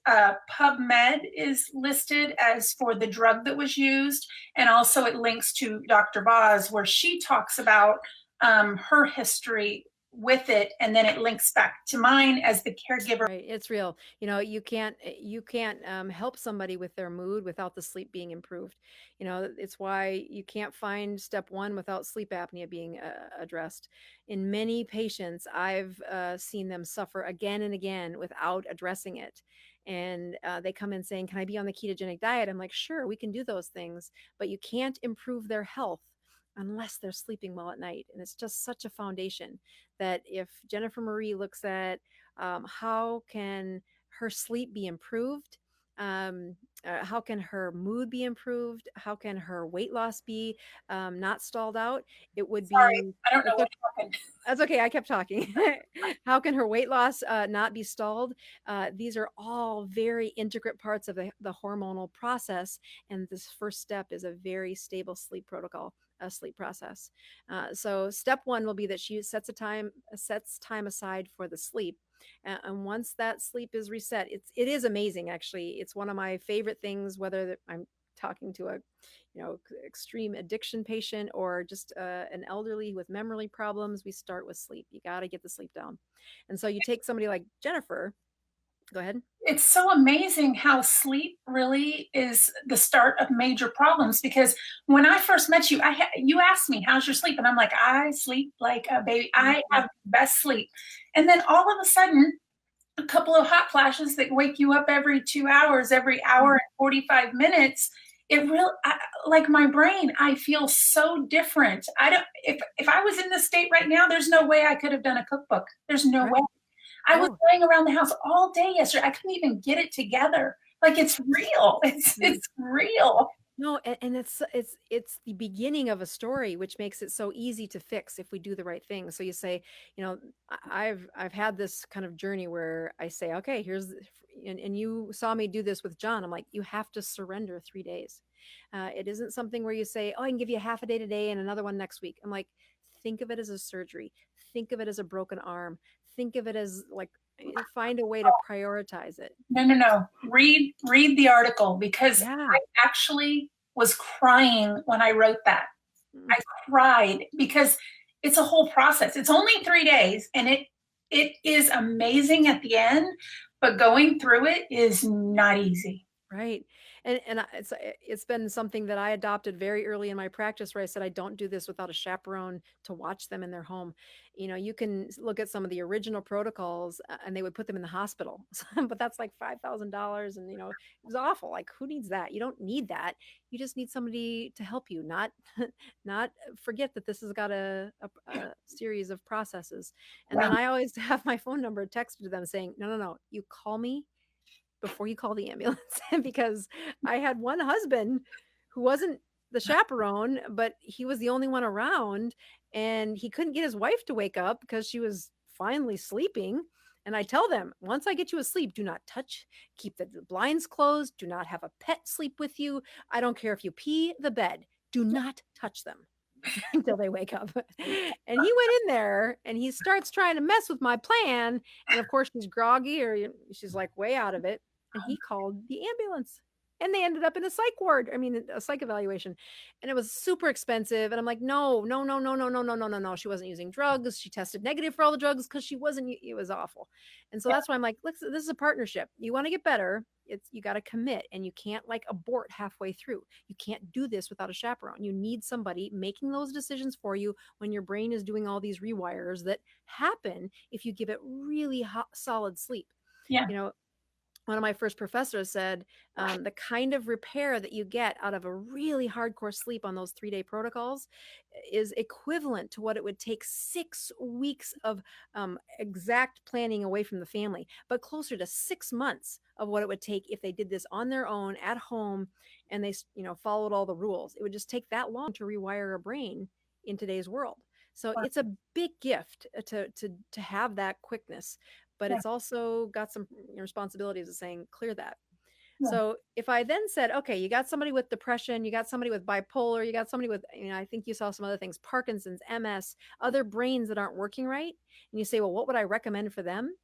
PubMed is listed as for the drug that was used. And also it links to Dr. Boz, where she talks about her history with it. And then it links back to mine as the caregiver. right, it's real. You can't help somebody with their mood without the sleep being improved. It's why you can't find step one without sleep apnea being addressed. In many patients, I've seen them suffer again and again without addressing it. And they come in saying, can I be on the ketogenic diet? I'm like, sure, we can do those things, but you can't improve their health unless they're sleeping well at night. And it's just such a foundation that if Jennifer Marie looks at how can her sleep be improved, how can her mood be improved, how can her weight loss be not stalled out, it would Sorry, be I don't know it's what happened. that's okay. I kept talking. How can her weight loss not be stalled? These are all very intricate parts of the hormonal process. And this first step is a very stable sleep protocol, a sleep process. So step one will be that she sets time aside for the sleep. And once that sleep is reset, it is amazing. Actually, it's one of my favorite things, whether I'm talking to a extreme addiction patient or just an elderly with memory problems. We start with sleep. You got to get the sleep down. And so you take somebody like Jennifer. Go ahead. It's so amazing how sleep really is the start of major problems, because when I first met you, you asked me, how's your sleep? And I'm like, I sleep like a baby. I have the best sleep. And then all of a sudden, a couple of hot flashes that wake you up every 2 hours, every hour and 45 minutes, it really, like my brain, I feel so different. If I was in this state right now, there's no way I could have done a cookbook. There's no way. I was laying around the house all day yesterday. I couldn't even get it together. Like, it's real. It's real. No, and it's the beginning of a story, which makes it so easy to fix if we do the right thing. So you say, I've had this kind of journey where I say, okay, and you saw me do this with John. I'm like, you have to surrender 3 days. It isn't something where you say, oh, I can give you a half a day today and another one next week. I'm like, think of it as a surgery. Think of it as a broken arm. Think of it as like, find a way to prioritize it. No. Read the article, because Yeah. I actually was crying when I wrote that. I cried because it's a whole process. It's only 3 days, and it is amazing at the end, but going through it is not easy. Right. And it's been something that I adopted very early in my practice, where I said I don't do this without a chaperone to watch them in their home. You can look at some of the original protocols and they would put them in the hospital, but that's like $5,000, and it was awful. Like, who needs that? You don't need that. You just need somebody to help you, not not forget that this has got a series of processes. And then I always have my phone number texted to them saying, no, you call me before you call the ambulance. Because I had one husband who wasn't the chaperone, but he was the only one around, and he couldn't get his wife to wake up because she was finally sleeping. And I tell them, once I get you asleep, do not touch, keep the blinds closed, do not have a pet sleep with you. I don't care if you pee the bed, do not touch them. until they wake up. And he went in there and he starts trying to mess with my plan. And of course, she's groggy or she's like way out of it. And he called the ambulance and they ended up in a psych ward. I mean, a psych evaluation. And it was super expensive. And I'm like, no, no, no, no, no, no, no, no, no, no. She wasn't using drugs. She tested negative for all the drugs because she wasn't, it was awful. And so Yeah. that's why I'm like, look, this is a partnership. You want to get better. You got to commit and you can't like abort halfway through. You can't do this without a chaperone. You need somebody making those decisions for you when your brain is doing all these rewires that happen if you give it really solid sleep. Yeah. You know, one of my first professors said the kind of repair that you get out of a really hardcore sleep on those 3-day protocols is equivalent to what it would take 6 weeks of exact planning away from the family, but closer to 6 months of what it would take if they did this on their own at home and they, followed all the rules. It would just take that long to rewire a brain in today's world. So it's a big gift to have that quickness, but it's also got some responsibilities of saying, clear that. Yeah. So if I then said, okay, you got somebody with depression, you got somebody with bipolar, you got somebody with, I think you saw some other things, Parkinson's, MS, other brains that aren't working right. And you say, well, what would I recommend for them?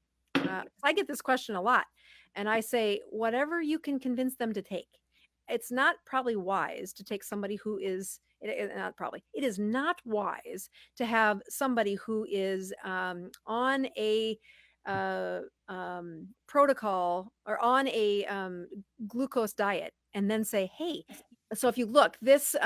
I get this question a lot. And I say, whatever you can convince them to take. It's not probably wise to take somebody who is, not probably, it is not wise to have somebody who is on a protocol or on a glucose diet and then say, hey, so if you look, this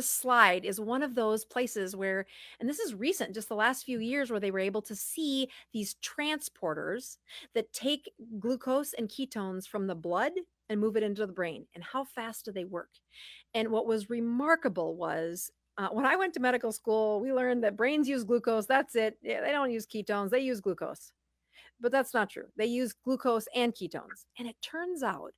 slide is one of those places where, and this is recent, just the last few years, where they were able to see these transporters that take glucose and ketones from the blood and move it into the brain, and how fast do they work. And what was remarkable was when I went to medical school, we learned that brains use glucose. That's it. They don't use ketones. They use glucose. But that's not true. They use glucose and ketones. And it turns out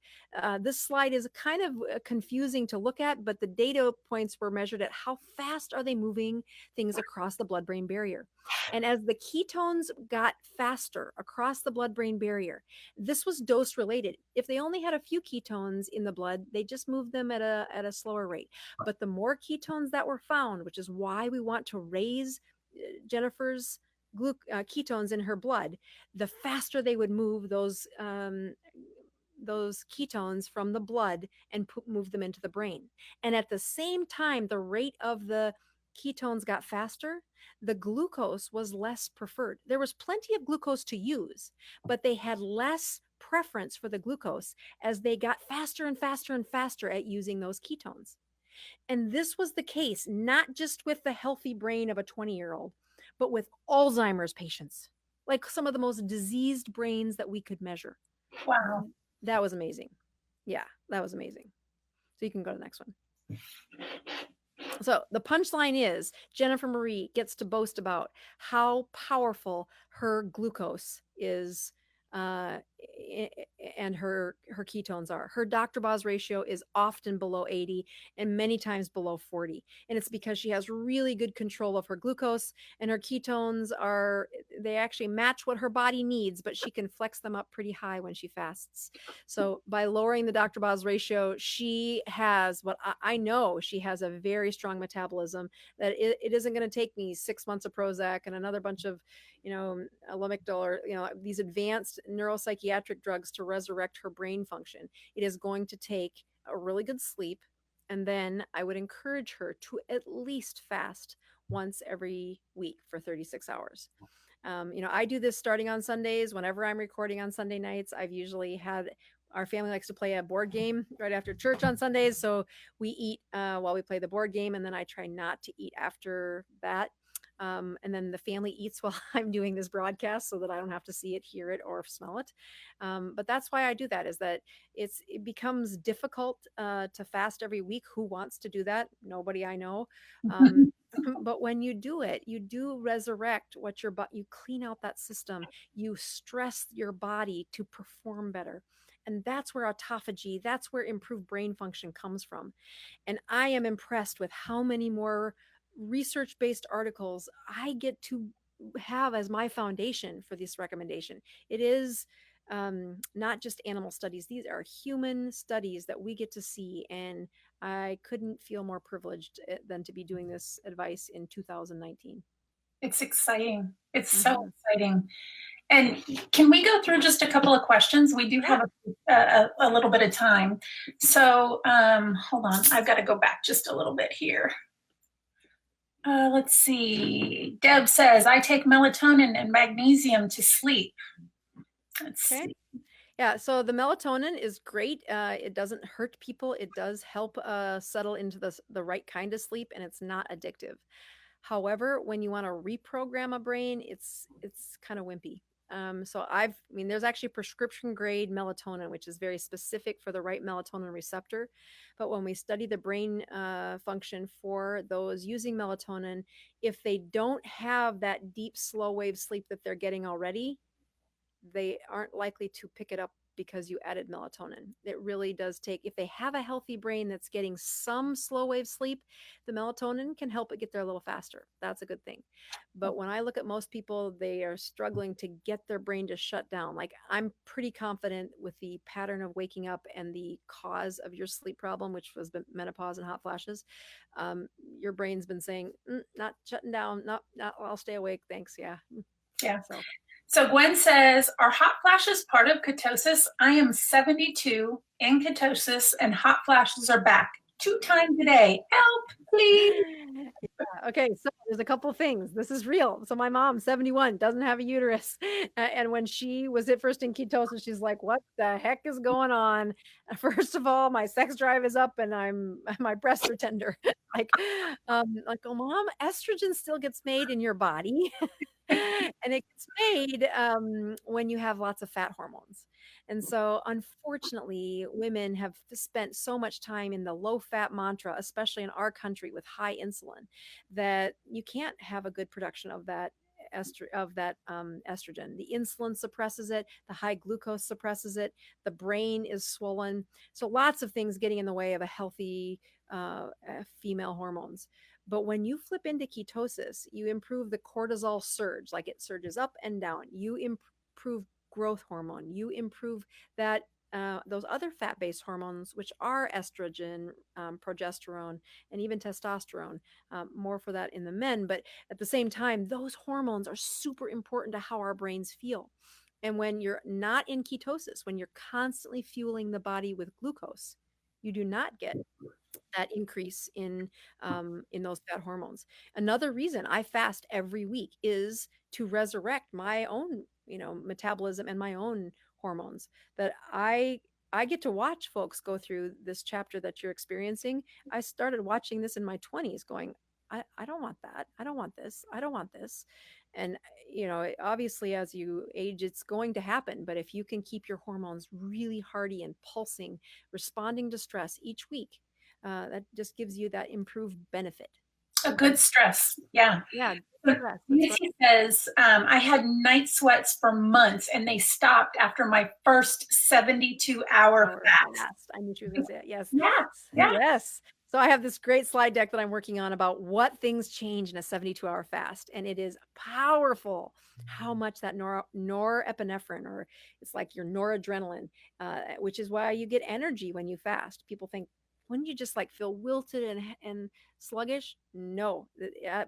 this slide is kind of confusing to look at, but the data points were measured at how fast are they moving things across the blood-brain barrier. And as the ketones got faster across the blood-brain barrier, this was dose related. If they only had a few ketones in the blood, they just moved them at a slower rate. But the more ketones that were found, which is why we want to raise Jennifer's ketones in her blood, the faster they would move those ketones from the blood and move them into the brain. And at the same time, the rate of the ketones got faster, the glucose was less preferred. There was plenty of glucose to use, but they had less preference for the glucose as they got faster and faster and faster at using those ketones. And this was the case, not just with the healthy brain of a 20-year-old, but with Alzheimer's patients, like some of the most diseased brains that we could measure. Wow. That was amazing. Yeah, that was amazing. So you can go to the next one. So the punchline is Jennifer Marie gets to boast about how powerful her glucose is and her ketones are. Her Dr. Boz ratio is often below 80 and many times below 40. And it's because she has really good control of her glucose, and her ketones they actually match what her body needs, but she can flex them up pretty high when she fasts. So by lowering the Dr. Boz ratio, she has what I know, she has a very strong metabolism that it isn't going to take me 6 months of Prozac and another bunch of, Lamictal or, these advanced neuropsychiatric drugs to resurrect her brain function. It is going to take a really good sleep. And then I would encourage her to at least fast once every week for 36 hours. I do this starting on Sundays. Whenever I'm recording on Sunday nights, I've usually had our family likes to play a board game right after church on Sundays. So we eat while we play the board game. And then I try not to eat after that. And then the family eats while I'm doing this broadcast so that I don't have to see it, hear it, or smell it. But that's why I do that, is that it becomes difficult to fast every week. Who wants to do that? Nobody I know. But when you do it, you do resurrect what you clean out that system. You stress your body to perform better. And that's where autophagy, that's where improved brain function comes from. And I am impressed with how many more research-based articles I get to have as my foundation for this recommendation. It is not just animal studies. These are human studies that we get to see. And I couldn't feel more privileged than to be doing this advice in 2019. It's exciting. It's so Hmm. exciting. And can we go through just a couple of questions? We do Yeah. have a little bit of time. So hold on. I've got to go back just a little bit here. Let's see. Deb says, I take melatonin and magnesium to sleep. Let's Okay. see. Yeah, so the melatonin is great. It doesn't hurt people. It does help settle into the right kind of sleep, and it's not addictive. However, when you want to reprogram a brain, it's kind of wimpy. I mean, there's actually prescription grade melatonin, which is very specific for the right melatonin receptor. But when we study the brain function for those using melatonin, if they don't have that deep, slow wave sleep that they're getting already, they aren't likely to pick it up because you added melatonin. It really does take, if they have a healthy brain that's getting some slow wave sleep, the melatonin can help it get there a little faster. That's a good thing. But when I look at most people, they are struggling to get their brain to shut down. Like, I'm pretty confident with the pattern of waking up and the cause of your sleep problem, which was menopause and hot flashes. Your brain's been saying, not shutting down, not, I'll stay awake. Thanks. Yeah. Yeah. So So Gwen says, are hot flashes part of ketosis? I am 72 in ketosis and hot flashes are back 2 times a day. Help, please. yeah, okay, so there's a couple things. This is real. So my mom, 71, doesn't have a uterus. And when she was at first in ketosis, she's like, what the heck is going on? First of all, my sex drive is up and my breasts are tender. Oh, mom, estrogen still gets made in your body. And it gets made when you have lots of fat hormones. And so, unfortunately, women have spent so much time in the low fat mantra, especially in our country with high insulin, that you can't have a good production of that. Estrogen. The insulin suppresses it, the high glucose suppresses it, the brain is swollen. So, lots of things getting in the way of a healthy female hormones. But when you flip into ketosis, you improve the cortisol surge, like it surges up and down. You improve growth hormone. You improve that those other fat-based hormones, which are estrogen, progesterone, and even testosterone. More for that in the men, but at the same time, those hormones are super important to how our brains feel. And when you're not in ketosis, when you're constantly fueling the body with glucose, you do not get that increase in those fat hormones. Another reason I fast every week is to resurrect my own, metabolism and my own hormones. That I get to watch folks go through this chapter that you're experiencing. I started watching this in my 20s, going, I don't want that. I don't want this. I don't want this. And obviously, as you age, it's going to happen. But if you can keep your hormones really hardy and pulsing, responding to stress each week, that just gives you that improved benefit. A good stress. Yeah. Yeah, So stress. That's right. Nancy says, I had night sweats for months and they stopped after my first 72-hour fast. Fast. I knew she was going to say that. Yes. Yeah. Yeah. Yes. So I have this great slide deck that I'm working on about what things change in a 72-hour fast. And it is powerful how much that norepinephrine, or it's like your noradrenaline, which is why you get energy when you fast. People think, wouldn't you just like feel wilted and sluggish? No.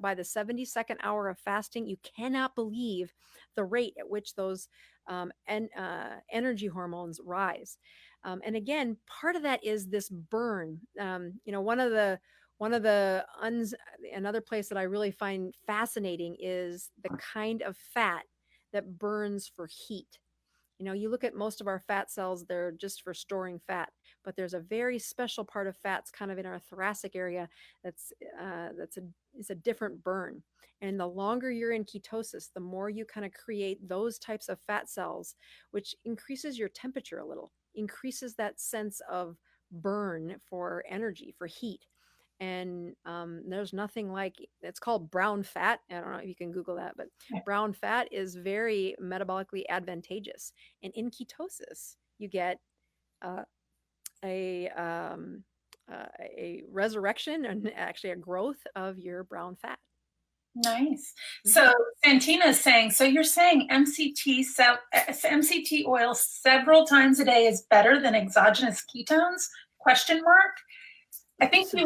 By the 72nd hour of fasting, you cannot believe the rate at which those energy hormones rise. And again, part of that is this burn. Another place that I really find fascinating is the kind of fat that burns for heat. You look at most of our fat cells, they're just for storing fat, but there's a very special part of fats kind of in our thoracic area it's a different burn. And the longer you're in ketosis, the more you kind of create those types of fat cells, which increases your temperature a little, increases that sense of burn for energy, for heat. And there's nothing like, it's called brown fat. I don't know if you can Google that, but brown fat is very metabolically advantageous. And in ketosis, you get uh, a resurrection and actually a growth of your brown fat. Nice. Mhm. So Santina is saying, so you're saying MCT oil several times a day is better than exogenous ketones? Question mark. I think So,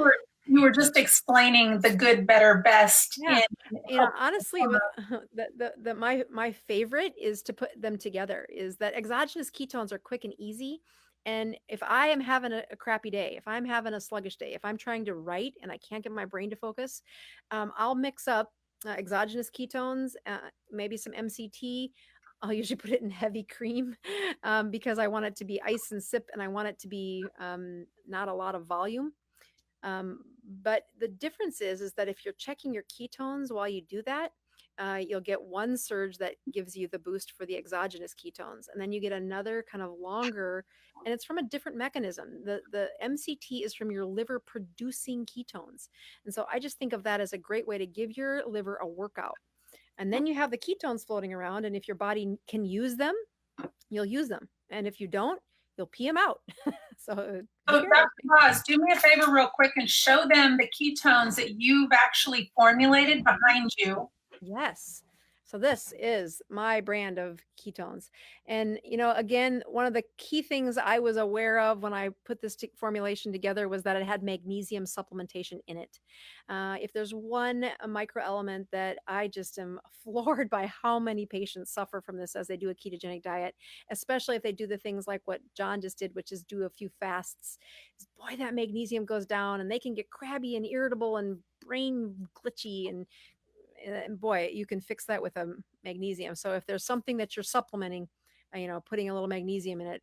you were just explaining the good, better, best yeah, in honestly, what my favorite is to put them together. Is that exogenous ketones are quick and easy, and if I am having a crappy day, if I'm having a sluggish day, if I'm trying to write and I can't get my brain to focus, I'll mix up exogenous ketones, maybe some MCT. I'll usually put it in heavy cream because I want it to be ice and sip, and I want it to be not a lot of volume. But the difference is that if you're checking your ketones while you do that, you'll get one surge that gives you the boost for the exogenous ketones, and then you get another kind of longer, and it's from a different mechanism. The MCT is from your liver producing ketones, and so I just think of that as a great way to give your liver a workout. And then you have the ketones floating around, and if your body can use them, you'll use them, and if you don't, you'll pee them out. So be So careful. Dr. Ross, do me a favor real quick and show them the ketones that you've actually formulated behind you. Yes. So this is my brand of ketones. And, again, one of the key things I was aware of when I put this formulation together was that it had magnesium supplementation in it. If there's one microelement that I just am floored by how many patients suffer from this as they do a ketogenic diet, especially if they do the things like what John just did, which is do a few fasts, boy, that magnesium goes down and they can get crabby and irritable and brain glitchy, and boy, you can fix that with a magnesium. So if there's something that you're supplementing, putting a little magnesium in it.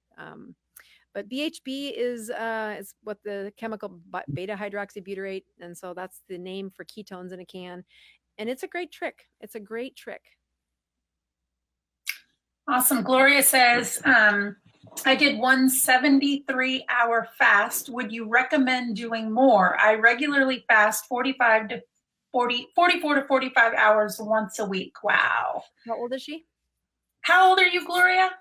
But BHB is what the chemical beta hydroxybutyrate, and so that's the name for ketones in a can. And it's a great trick. It's a great trick. Awesome. Gloria says, I did one 73-hour fast. Would you recommend doing more? I regularly fast 44 to 45 hours once a week. Wow. How old is she? How old are you, Gloria?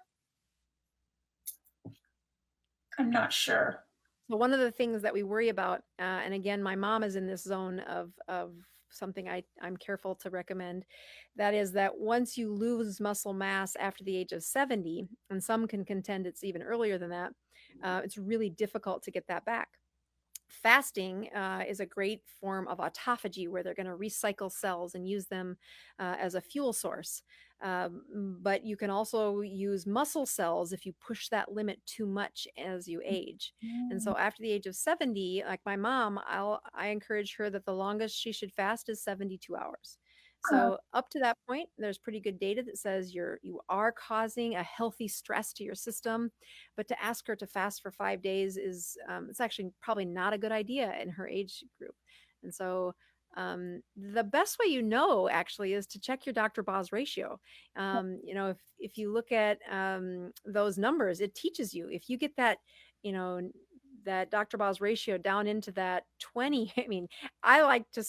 I'm not sure. So one of the things that we worry about, and again, my mom is in this zone of something I'm careful to recommend, that is that once you lose muscle mass after the age of 70, and some can contend it's even earlier than that, it's really difficult to get that back. Fasting is a great form of autophagy where they're going to recycle cells and use them as a fuel source. But you can also use muscle cells if you push that limit too much as you age. And so after the age of 70, like my mom, I encourage her that the longest she should fast is 72 hours. So up to that point, there's pretty good data that says you are causing a healthy stress to your system. But to ask her to fast for 5 days is it's actually probably not a good idea in her age group. And so the best way actually is to check your Dr. Boz ratio. If you look at those numbers, it teaches you. If you get that, that Dr. Boz ratio down into that 20, I mean, I like to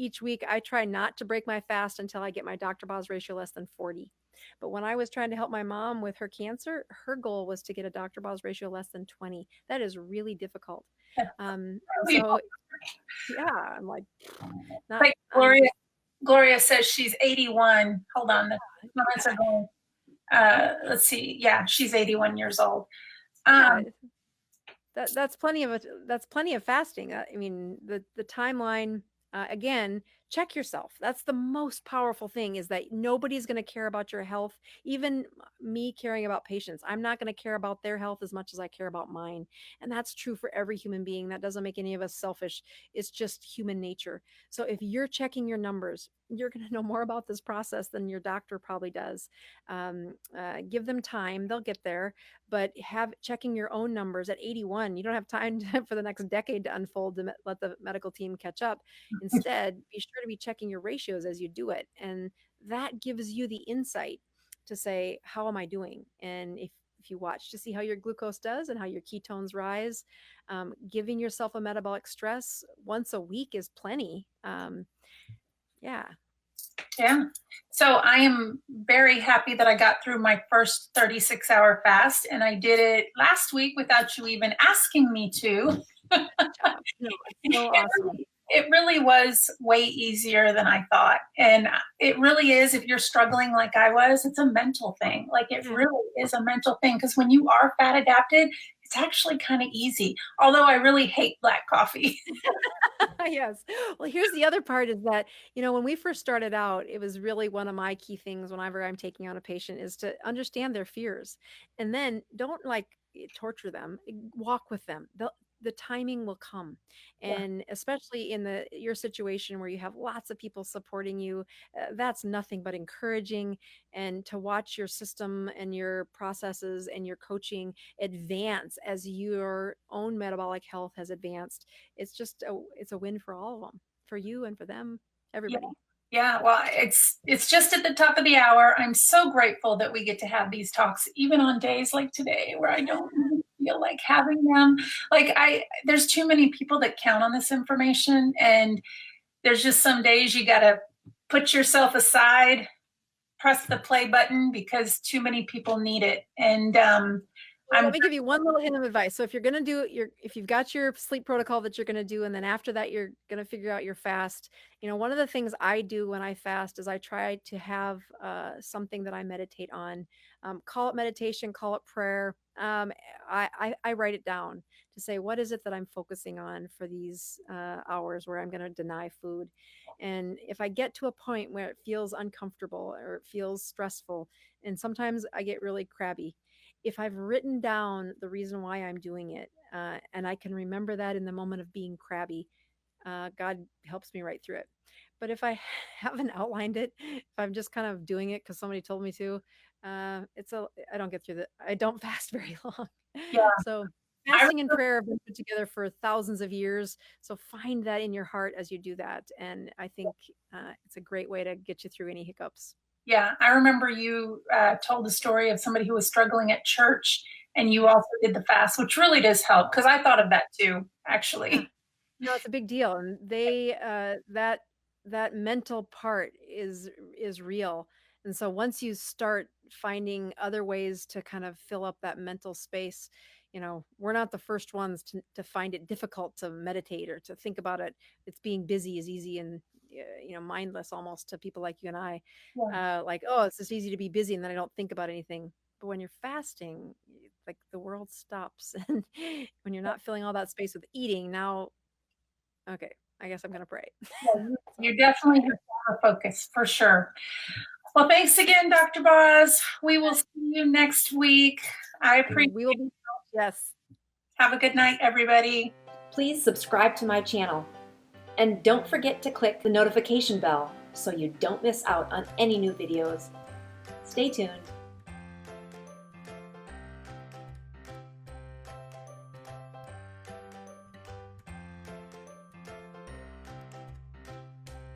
each week, I try not to break my fast until I get my Dr. Boz ratio less than 40. But when I was trying to help my mom with her cancer, her goal was to get a Dr. Boz ratio less than 20. That is really difficult. So yeah, I'm like, not. Like Gloria says she's 81. Hold on, the comments are going. Let's see. Yeah, she's 81 years old. That's plenty of fasting. I mean, the timeline, again, check yourself. That's the most powerful thing, is that nobody's going to care about your health. Even me caring about patients, I'm not going to care about their health as much as I care about mine. And that's true for every human being. That doesn't make any of us selfish. It's just human nature. So if you're checking your numbers, you're going to know more about this process than your doctor probably does. Give them time. They'll get there. But checking your own numbers at 81, you don't have time for the next decade to unfold to let the medical team catch up. Instead, be sure to be checking your ratios as you do it. And that gives you the insight to say, how am I doing? And if you watch to see how your glucose does and how your ketones rise, giving yourself a metabolic stress once a week is plenty. Yeah. So I am very happy that I got through my first 36-hour fast, and I did it last week without you even asking me to. No, it's so awesome. It really was way easier than I thought. And it really is, if you're struggling like I was, it's a mental thing. Like it really is a mental thing, because when you are fat adapted, it's actually kind of easy. Although I really hate black coffee. Yes. Well, here's the other part is that, when we first started out, it was really one of my key things whenever I'm taking on a patient is to understand their fears and then don't torture them, walk with them. The timing will come. Yeah. And especially in your situation where you have lots of people supporting you, that's nothing but encouraging. And to watch your system and your processes and your coaching advance as your own metabolic health has advanced, it's a win for all of them, for you and for them, everybody. Yeah, well, it's just at the top of the hour. I'm so grateful that we get to have these talks, even on days like today where I don't really feel like having them. There's too many people that count on this information, and there's just some days you got to put yourself aside, press the play button, because too many people need it. And Let me give you one little hint of advice. So if you're going to if you've got your sleep protocol that you're going to do, and then after that, you're going to figure out your fast, one of the things I do when I fast is I try to have something that I meditate on. Call it meditation, call it prayer. I write it down to say, what is it that I'm focusing on for these hours where I'm going to deny food? And if I get to a point where it feels uncomfortable or it feels stressful, and sometimes I get really crabby, if I've written down the reason why I'm doing it, and I can remember that in the moment of being crabby, God helps me right through it. But if I haven't outlined it, if I'm just kind of doing it because somebody told me to, I don't get through that. I don't fast very long. yeah, So fasting and prayer have been put together for thousands of years. So find that in your heart as you do that. And I think it's a great way to get you through any hiccups. Yeah, I remember you told the story of somebody who was struggling at church, and you also did the fast, which really does help, because I thought of that too, actually. Yeah. No, it's a big deal, and they that mental part is real. And so once you start finding other ways to kind of fill up that mental space, we're not the first ones to find it difficult to meditate or to think about it. It's being busy is easy and mindless almost to people like you and I. Yeah. Like, oh, it's just easy to be busy and then I don't think about anything. But when you're fasting, like the world stops, and when you're not filling all that space with eating, now, okay, I guess I'm gonna pray. Yeah, you definitely have to have a focus, for sure. Well, thanks again, Dr. Boz. We will see you next week. I appreciate We will be, yes. Have a good night, everybody. Please subscribe to my channel. And don't forget to click the notification bell so you don't miss out on any new videos. Stay tuned.